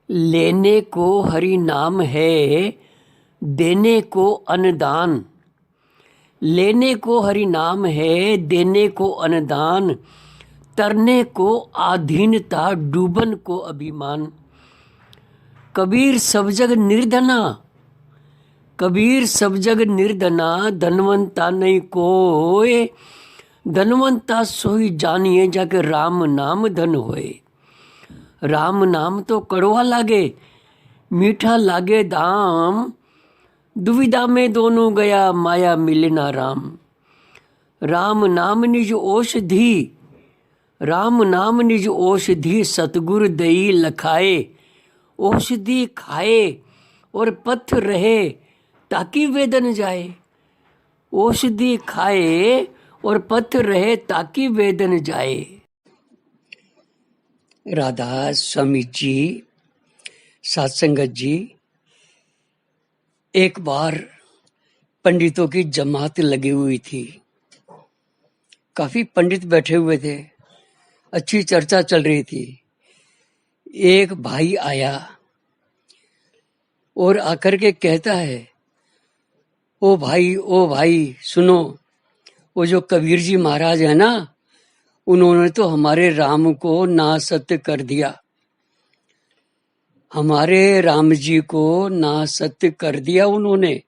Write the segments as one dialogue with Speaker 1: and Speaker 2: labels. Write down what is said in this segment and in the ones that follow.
Speaker 1: लेने को हरि नाम है, देने को अन्नदान। लेने को हरि नाम है, देने को अन्नदान। तरने को आधीनता, डूबन को अभिमान। कबीर सब जग निर्धना, कबीर सब जग निर्धना। धनवंता नहीं कोय, धनवंता सोई जानिए, जाके राम नाम धन होए। राम नाम तो कड़वा लागे, मीठा लागे दाम। दुविधा में दोनों गया, माया मिले ना राम। राम नाम निज औषधि, राम नाम निज औषधि। सतगुरु दई लखाए, औषधि खाए और पथ रहे, ताकि वेदन जाए। औषधि खाए और पथ रहे, ताकि वेदन जाए। राधा स्वामी जी, सत्संगत जी, एक बार पंडितों की जमात लगी हुई थी। काफी पंडित बैठे हुए थे, अच्छी चर्चा चल रही थी। एक भाई आया और आकर के कहता है, ओ भाई सुनो, वो जो कबीर जी महाराज है ना, उन्होंने तो हमारे राम को नासत्य कर दिया। हमारे राम जी को नासत्य कर दिया उन्होंने।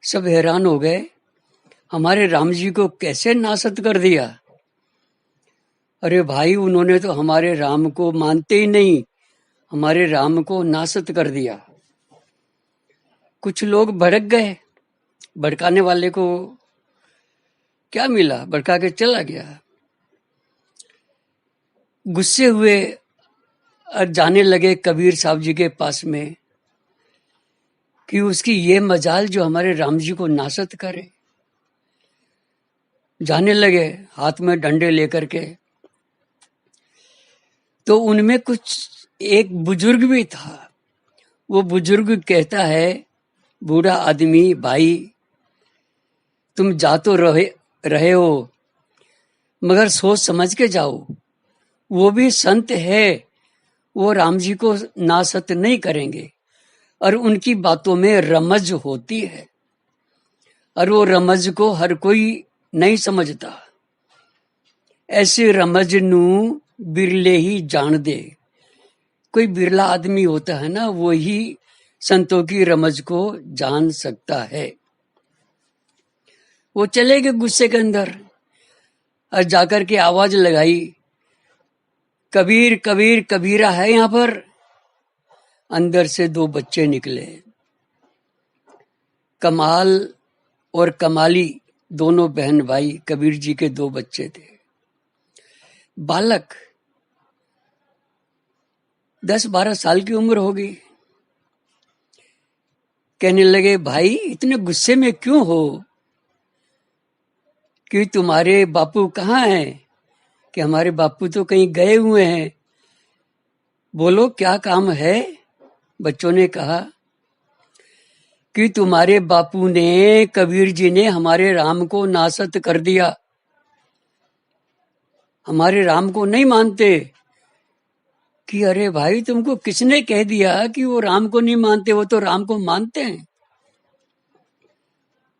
Speaker 1: सब हैरान हो गए, हमारे राम जी को कैसे नासत्य कर दिया? अरे भाई, उन्होंने तो हमारे राम को मानते ही नहीं, हमारे राम को नासत्य कर दिया। कुछ लोग भड़क गए, भड़काने वाले को क्या मिला, भड़का के चला गया। गुस्से हुए और जाने लगे कबीर साहब जी के पास में कि उसकी ये मजाल जो हमारे राम जी को नासत करे। जाने लगे हाथ में डंडे लेकर के। तो उनमें कुछ एक बुजुर्ग भी था। वो बुजुर्ग कहता है, बूढ़ा आदमी, भाई तुम जा तो रहे हो, मगर सोच समझ के जाओ। वो भी संत है, वो राम जी को नासत नहीं करेंगे, और उनकी बातों में रमज होती है, और वो रमज को हर कोई नहीं समझता। ऐसे रमज नू बिरले ही जान दे। कोई बिरला आदमी होता है ना, वो ही संतों की रमज को जान सकता है। वो चले गए गुस्से के अंदर और जाकर के आवाज लगाई, कबीर कबीर कबीरा है यहां पर। अंदर से दो बच्चे निकले, कमाल और कमाली, दोनों बहन भाई, कबीर जी के दो बच्चे थे। बालक 10-12 साल की उम्र होगी। कहने लगे, भाई इतने गुस्से में क्यों हो, कि तुम्हारे बापू कहाँ हैं? कि हमारे बापू तो कहीं गए हुए हैं। बोलो क्या काम है? बच्चों ने कहा कि तुम्हारे बापू ने, कबीर जी ने हमारे राम को नासत कर दिया, हमारे राम को नहीं मानते। कि अरे भाई, तुमको किसने कह दिया कि वो राम को नहीं मानते? वो तो राम को मानते हैं,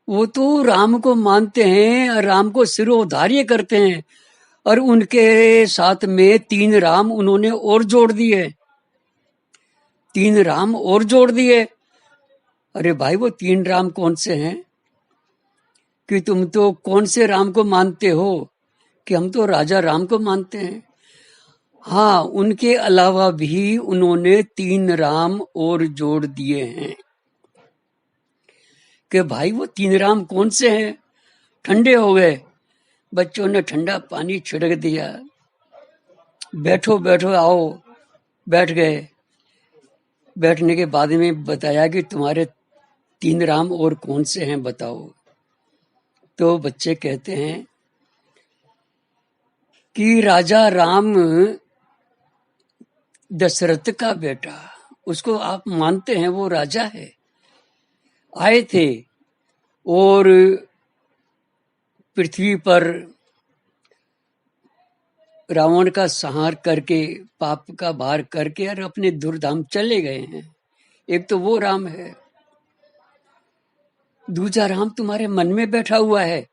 Speaker 1: वो तो राम को मानते हैं और राम को सिरोधार्य करते हैं। और उनके साथ में 3 राम उन्होंने और जोड़ दिए, 3 राम और जोड़ दिए। अरे भाई, वो 3 राम कौन से हैं? कि तुम तो कौन से राम को मानते हो? कि हम तो राजा राम को मानते हैं। हाँ, उनके अलावा भी उन्होंने 3 राम और जोड़ दिए हैं। कि भाई वो 3 राम कौन से हैं? ठंडे हो गए, बच्चों ने ठंडा पानी छिड़क दिया। बैठो बैठो, आओ। बैठ गए। बैठने के बाद में बताया कि तुम्हारे 3 राम और कौन से हैं, बताओ। तो बच्चे कहते हैं कि राजा राम दशरथ का बेटा, उसको आप मानते हैं, वो राजा है, आए थे और पृथ्वी पर रावण का संहार करके, पाप का भार करके और अपने दुर्धाम चले गए हैं। एक तो वो राम है, दूसरा राम तुम्हारे मन में बैठा हुआ है,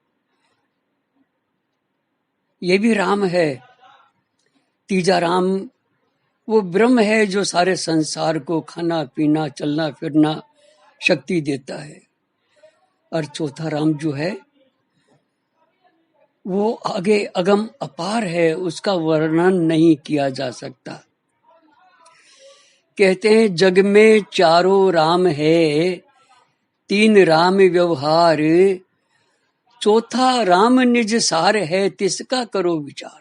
Speaker 1: ये भी राम है। तीजा राम वो ब्रह्म है जो सारे संसार को खाना पीना चलना फिरना शक्ति देता है। और चौथा राम जो है वो आगे अगम अपार है, उसका वर्णन नहीं किया जा सकता। कहते हैं जग में चारों राम है, तीन राम व्यवहार, चौथा राम निज सार है, तिसका करो विचार।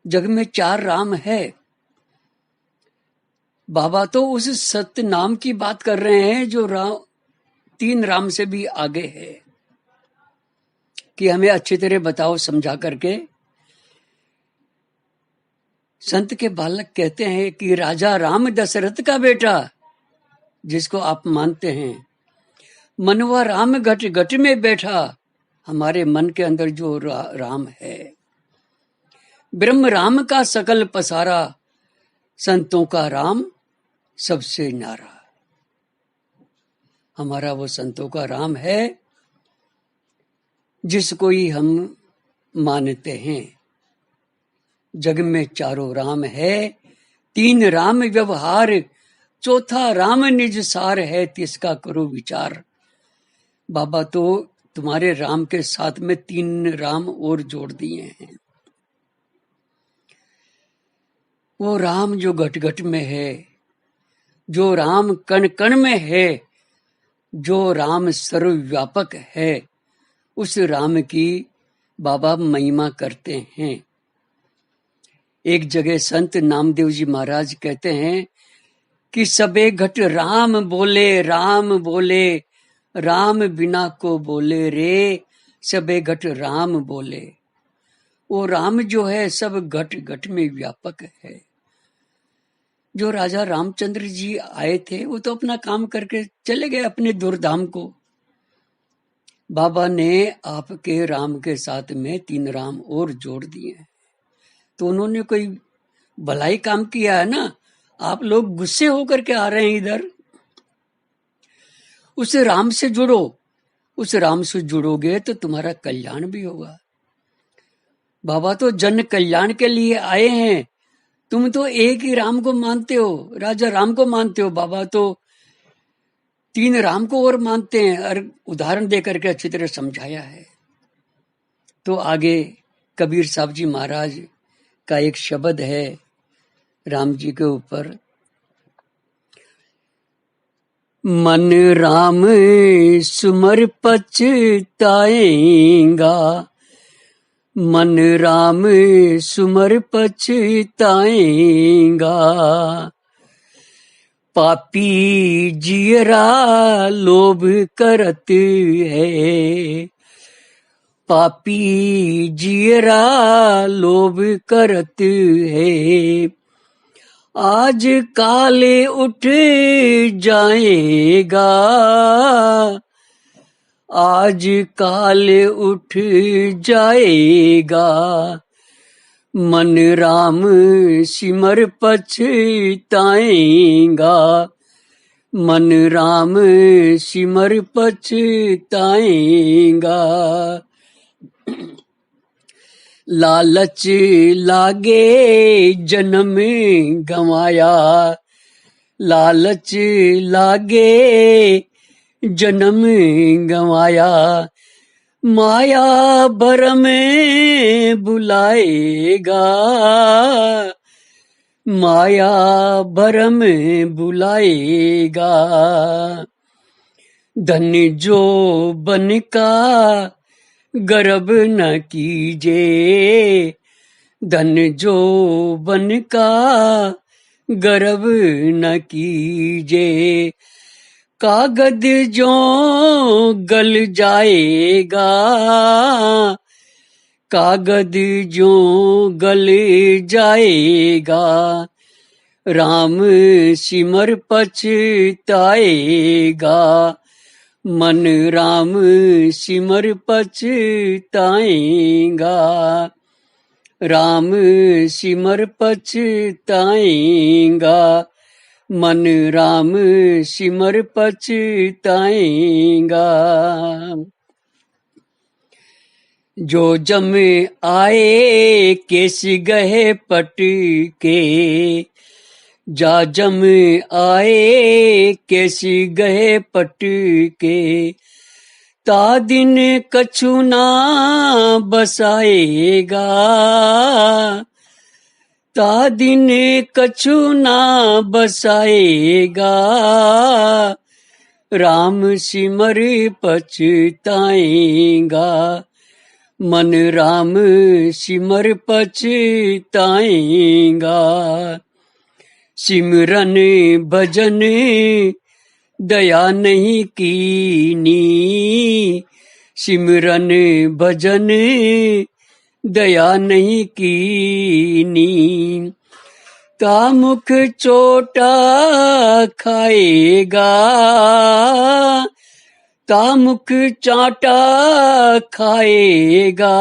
Speaker 1: जग में चार राम है। बाबा तो उस सत्य नाम की बात कर रहे हैं जो तीन राम से भी आगे है। कि हमें अच्छी तरह बताओ समझा करके। संत के बालक कहते हैं कि राजा राम दशरथ का बेटा, जिसको आप मानते हैं, मनवा राम घट घट में बैठा, हमारे मन के अंदर जो राम है। ब्रह्म राम का सकल पसारा, संतों का राम सबसे न्यारा। हमारा वो संतों का राम है जिसको ही हम मानते हैं। जग में चारों राम है, तीन राम व्यवहार, चौथा राम निज सार है, तिसका करो विचार। बाबा तो तुम्हारे राम के साथ में तीन राम और जोड़ दिए हैं। वो राम जो घट घट में है, जो राम कण कण में है, जो राम सर्वव्यापक है, उस राम की बाबा महिमा करते हैं। एक जगह संत नामदेव जी महाराज कहते हैं कि सबे घट राम बोले, राम बोले, राम बिना को बोले रे, सबे घट राम बोले। वो राम जो है सब घट घट में व्यापक है। जो राजा रामचंद्र जी आए थे वो तो अपना काम करके चले गए अपने दुर्धाम को। बाबा ने आपके राम के साथ में तीन राम और जोड़ दिए। तो उन्होंने कोई भलाई काम किया है ना। आप लोग गुस्से होकर के आ रहे हैं इधर। उस राम से जुड़ो, उस राम से जुड़ोगे तो तुम्हारा कल्याण भी होगा। बाबा तो जन कल्याण के लिए आए हैं। तुम तो एक ही राम को मानते हो, राजा राम को मानते हो। बाबा तो तीन राम को और मानते हैं और उदाहरण देकर के अच्छी तरह समझाया है। तो आगे कबीर साहब जी महाराज का एक शब्द है राम जी के ऊपर, मन राम सुमर पछताएगा, मन राम सुमर पछताएगा, पापी जियरा लोभ करत है, पापी जियरा लोभ करत है, आज काले उठ जाएगा, आज काले उठ जाएगा, मन राम सिमर पछताएगा, मन राम सिमर पछताएगा। लालच लागे जन्म गंवाया, लालच लागे जन्म गंवाया, माया भरम बुलाएगा, माया भरम बुलाएगा, धन जो बन का गर्व न कीजे, धन जो बन का गर्व न कीजे, कागज जो गल जाएगा, कागज जो गल जाएगा, राम सिमर पछताएगा, मन राम सिमर पछताएगा, राम सिमर पछताएगा, मन राम सिमर पछताएगा। जो जम आए केस गहे पट के, जा जम आए केस गहे पट के, ता दिन कछु ना बसाएगा, ता दिन कछु ना बसाएगा। राम सिमर पछताएगा, मन राम सिमर पछताएगा। सिमरन भजन दया नहीं कीनी, सिमरन भजन दया नहीं कीनी, ता मुख चोटा खाएगा, ता मुख चाटा खाएगा।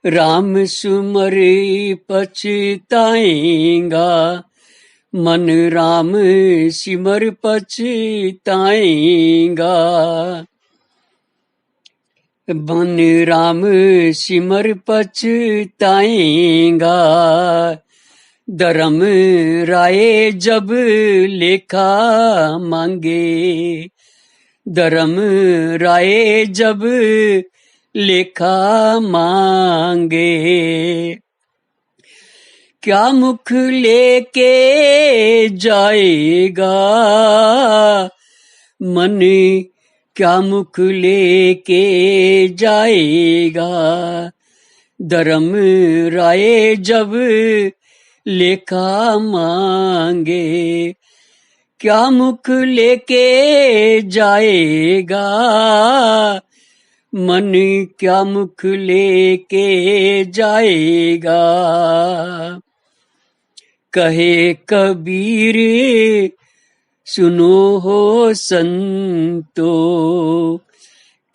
Speaker 1: राम सुमर पछताएगा, मन राम सिमर पछताएगा। मन राम सिमर पछताएगा। धर्म राय जब लेखा मांगे, धर्म राय जब लेखा मांगे, क्या मुख लेके जाएगा, मन क्या मुख लेके जाएगा। धर्म राय जब लेखा मांगे, क्या मुख लेके जाएगा, मन क्या मुख लेके जाएगा। कहे कबीर सुनो हो संतो,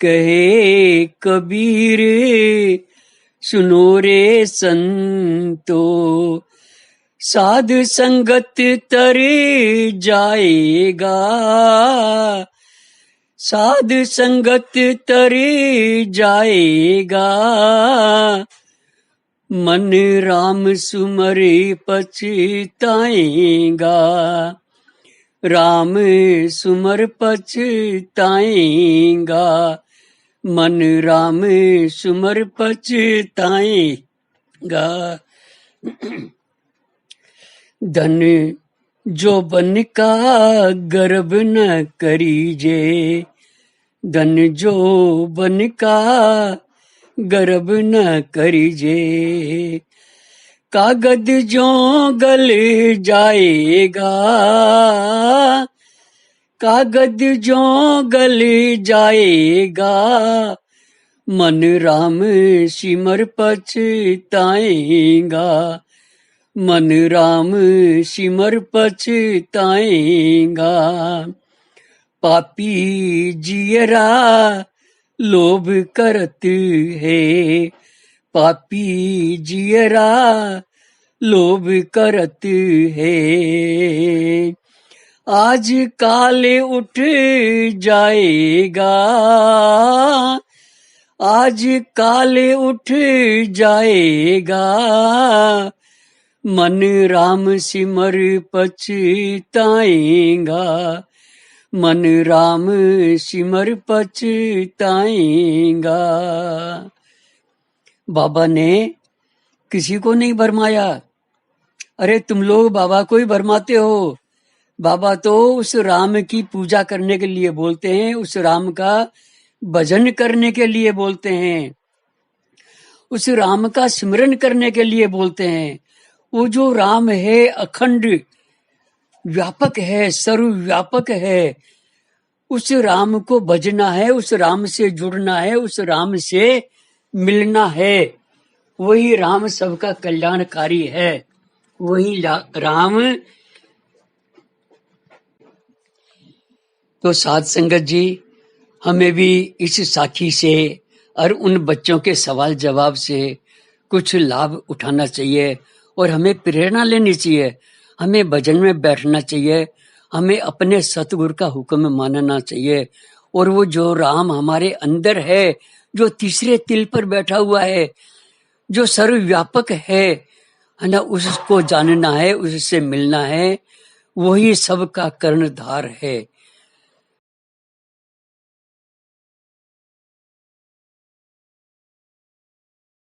Speaker 1: कहे कबीर सुनो रे संतो, साध संगत तर जाएगा, साध संगत तर जाएगा। मन राम सुमर पछताएगा, राम सुमर पछताएगा। मन राम सुमर पछताएगा। धन जो बन का गर्भ न करीजे, धन जो बन का गर्भ न करीजे, कागज जो गल जाएगा, कागज जो गल जाएगा। मन राम सिमर पछताएगा, मन राम सिमर पछताएगा। पापी जियरा लोभ करत है, पापी जियरा लोभ करत है। आज काल उठ जाएगा, आज काल उठ जाएगा। मन राम सिमर पछताएगा, मन राम सिमर पछताएगा। बाबा ने किसी को नहीं भरमाया। अरे तुम लोग बाबा को ही भरमाते हो। बाबा तो उस राम की पूजा करने के लिए बोलते हैं, उस राम का भजन करने के लिए बोलते हैं, उस राम का स्मरण करने के लिए बोलते हैं। वो जो राम है अखंड व्यापक है, सर्वव्यापक है। उस राम को भजना है, उस राम से जुड़ना है, उस राम से मिलना है। वही राम सबका कल्याणकारी है, वही राम। तो साध संगत जी, हमें भी इस साखी से और उन बच्चों के सवाल जवाब से कुछ लाभ उठाना चाहिए और हमें प्रेरणा लेनी चाहिए। हमें भजन में बैठना चाहिए, हमें अपने सतगुरु का हुक्म मानना चाहिए। और वो जो राम हमारे अंदर है, जो तीसरे तिल पर बैठा हुआ है, जो सर्वव्यापक है ना, उसको जानना है, उससे मिलना है। वही सबका कर्णधार है।